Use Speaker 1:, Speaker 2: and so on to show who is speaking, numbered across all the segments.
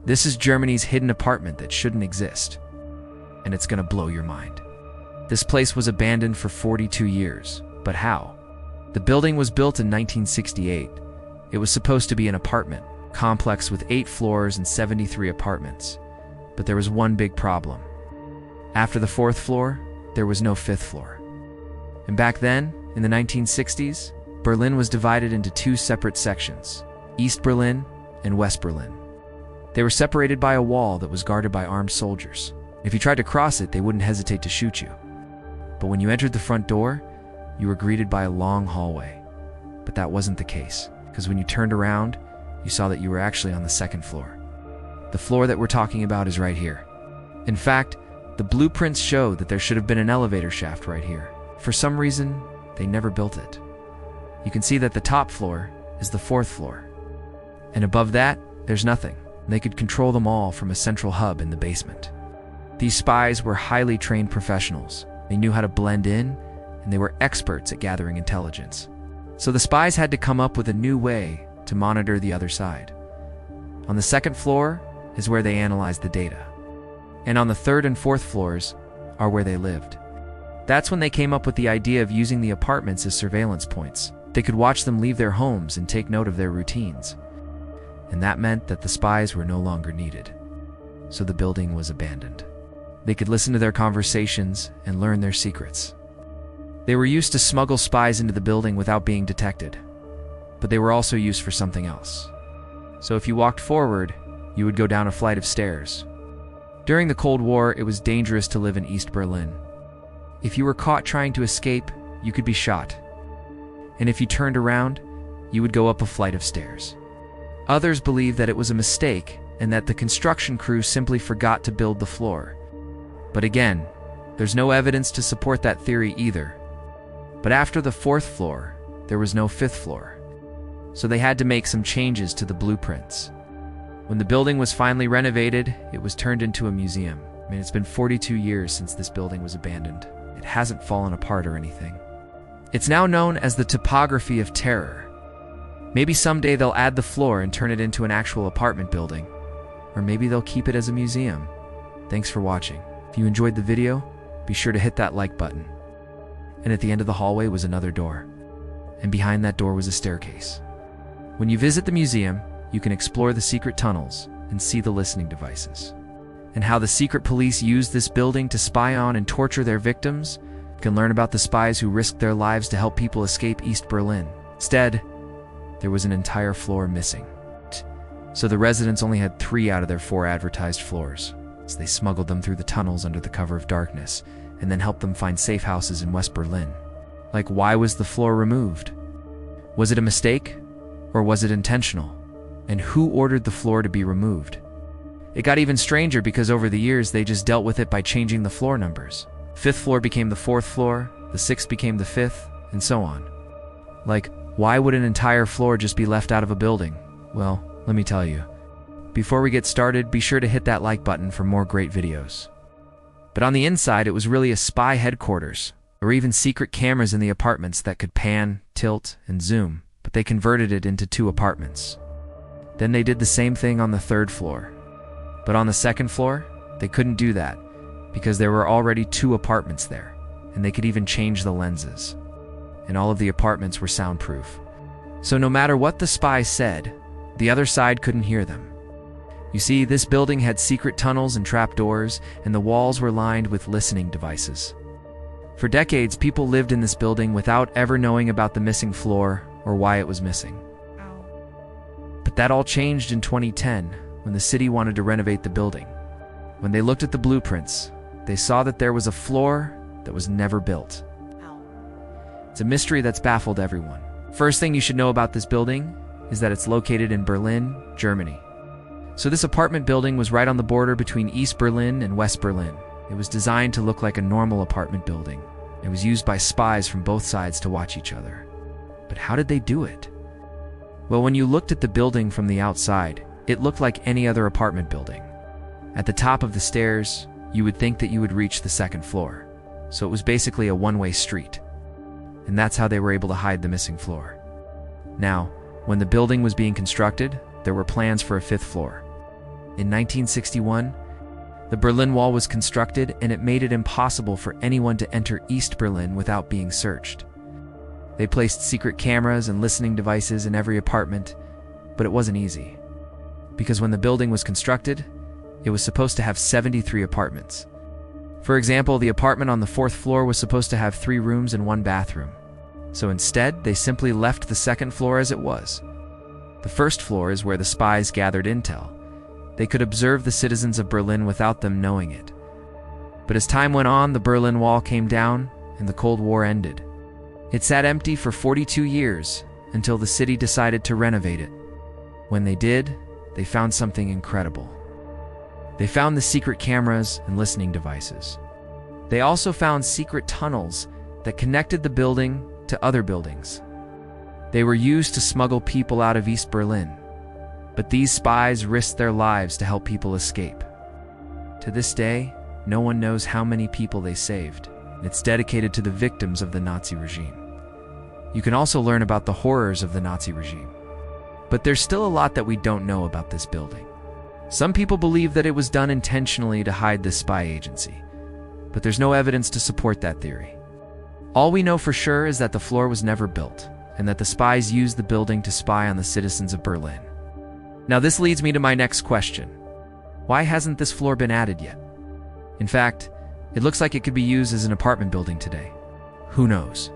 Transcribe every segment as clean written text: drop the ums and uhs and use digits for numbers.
Speaker 1: This is Germany's hidden apartment that shouldn't exist, and it's gonna blow your mind. This place was abandoned for 42 years, but how? The building was built in 1968. It was supposed to be an apartment complex with 8 floors and 73 apartments, but there was one big problem. After the 4th floor, there was no 5th floor. And back then, in the 1960s, Berlin was divided into 2 separate sections, East Berlin and West Berlin. They were separated by a wall that was guarded by armed soldiers. If you tried to cross it, they wouldn't hesitate to shoot you. But when you entered the front door, you were greeted by a long hallway. But that wasn't the case, because when you turned around, you saw that you were actually on the 2nd floor. The floor that we're talking about is right here. In fact, the blueprints show that there should have been an elevator shaft right here. For some reason, they never built it. You can see that the top floor is the 4th floor. And above that, there's nothing. They could control them all from a central hub in the basement. These spies were highly trained professionals. They knew how to blend in, and they were experts at gathering intelligence. So the spies had to come up with a new way to monitor the other side. On the 2nd floor is where they analyzed the data. And on the 3rd and 4th floors are where they lived. That's when they came up with the idea of using the apartments as surveillance points. They could watch them leave their homes and take note of their routines. And that meant that the spies were no longer needed. So the building was abandoned. They could listen to their conversations and learn their secrets. They were used to smuggle spies into the building without being detected, but they were also used for something else. So if you walked forward, you would go down a flight of stairs. During the Cold War, it was dangerous to live in East Berlin. If you were caught trying to escape, you could be shot. And if you turned around, you would go up a flight of stairs. Others believe that it was a mistake and that the construction crew simply forgot to build the floor. But again, there's no evidence to support that theory either. But after the 4th floor, there was no 5th floor. So they had to make some changes to the blueprints. When the building was finally renovated, it was turned into a museum. I mean, it's been 42 years since this building was abandoned. It hasn't fallen apart or anything. It's now known as the Topography of Terror. Maybe someday they'll add the floor and turn it into an actual apartment building. Or maybe they'll keep it as a museum. Thanks for watching. If you enjoyed the video, be sure to hit that like button. And at the end of the hallway was another door. And behind that door was a staircase. When you visit the museum, you can explore the secret tunnels and see the listening devices. And how the secret police used this building to spy on and torture their victims. You can learn about the spies who risked their lives to help people escape East Berlin. Instead, there was an entire floor missing. So the residents only had 3 out of their 4 advertised floors. So they smuggled them through the tunnels under the cover of darkness, and then helped them find safe houses in West Berlin. Like, why was the floor removed? Was it a mistake? Or was it intentional? And who ordered the floor to be removed? It got even stranger because over the years they just dealt with it by changing the floor numbers. 5th floor became the 4th floor, the 6th became the 5th, and so on. Like, why would an entire floor just be left out of a building? Well, let me tell you. Before we get started, be sure to hit that like button for more great videos. But on the inside, it was really a spy headquarters. There were even secret cameras in the apartments that could pan, tilt, and zoom, but they converted it into 2 apartments. Then they did the same thing on the 3rd floor. But on the 2nd floor, they couldn't do that because there were already 2 apartments there, and they could even change the lenses. And all of the apartments were soundproof. So no matter what the spies said, the other side couldn't hear them. You see, this building had secret tunnels and trapdoors, and the walls were lined with listening devices. For decades, people lived in this building without ever knowing about the missing floor or why it was missing. But that all changed in 2010 when the city wanted to renovate the building. When they looked at the blueprints, they saw that there was a floor that was never built. It's a mystery that's baffled everyone. First thing you should know about this building is that it's located in Berlin, Germany. So this apartment building was right on the border between East Berlin and West Berlin. It was designed to look like a normal apartment building. It was used by spies from both sides to watch each other. But how did they do it? Well, when you looked at the building from the outside, it looked like any other apartment building. At the top of the stairs, you would think that you would reach the 2nd floor. So it was basically a one-way street. And that's how they were able to hide the missing floor. Now, when the building was being constructed, there were plans for a 5th floor. In 1961, the Berlin Wall was constructed, and it made it impossible for anyone to enter East Berlin without being searched. They placed secret cameras and listening devices in every apartment, but it wasn't easy. Because when the building was constructed, it was supposed to have 73 apartments. For example, the apartment on the 4th floor was supposed to have 3 rooms and 1 bathroom. So instead, they simply left the 2nd floor as it was. The 1st floor is where the spies gathered intel. They could observe the citizens of Berlin without them knowing it. But as time went on, the Berlin Wall came down and the Cold War ended. It sat empty for 42 years until the city decided to renovate it. When they did, they found something incredible. They found the secret cameras and listening devices. They also found secret tunnels that connected the building to other buildings. They were used to smuggle people out of East Berlin, but these spies risked their lives to help people escape. To this day, no one knows how many people they saved, and it's dedicated to the victims of the Nazi regime. You can also learn about the horrors of the Nazi regime. But there's still a lot that we don't know about this building. Some people believe that it was done intentionally to hide this spy agency, but there's no evidence to support that theory. All we know for sure is that the floor was never built, and that the spies used the building to spy on the citizens of Berlin. Now this leads me to my next question. Why hasn't this floor been added yet? In fact, it looks like it could be used as an apartment building today. Who knows?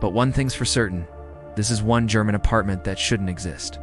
Speaker 1: But one thing's for certain, this is one German apartment that shouldn't exist.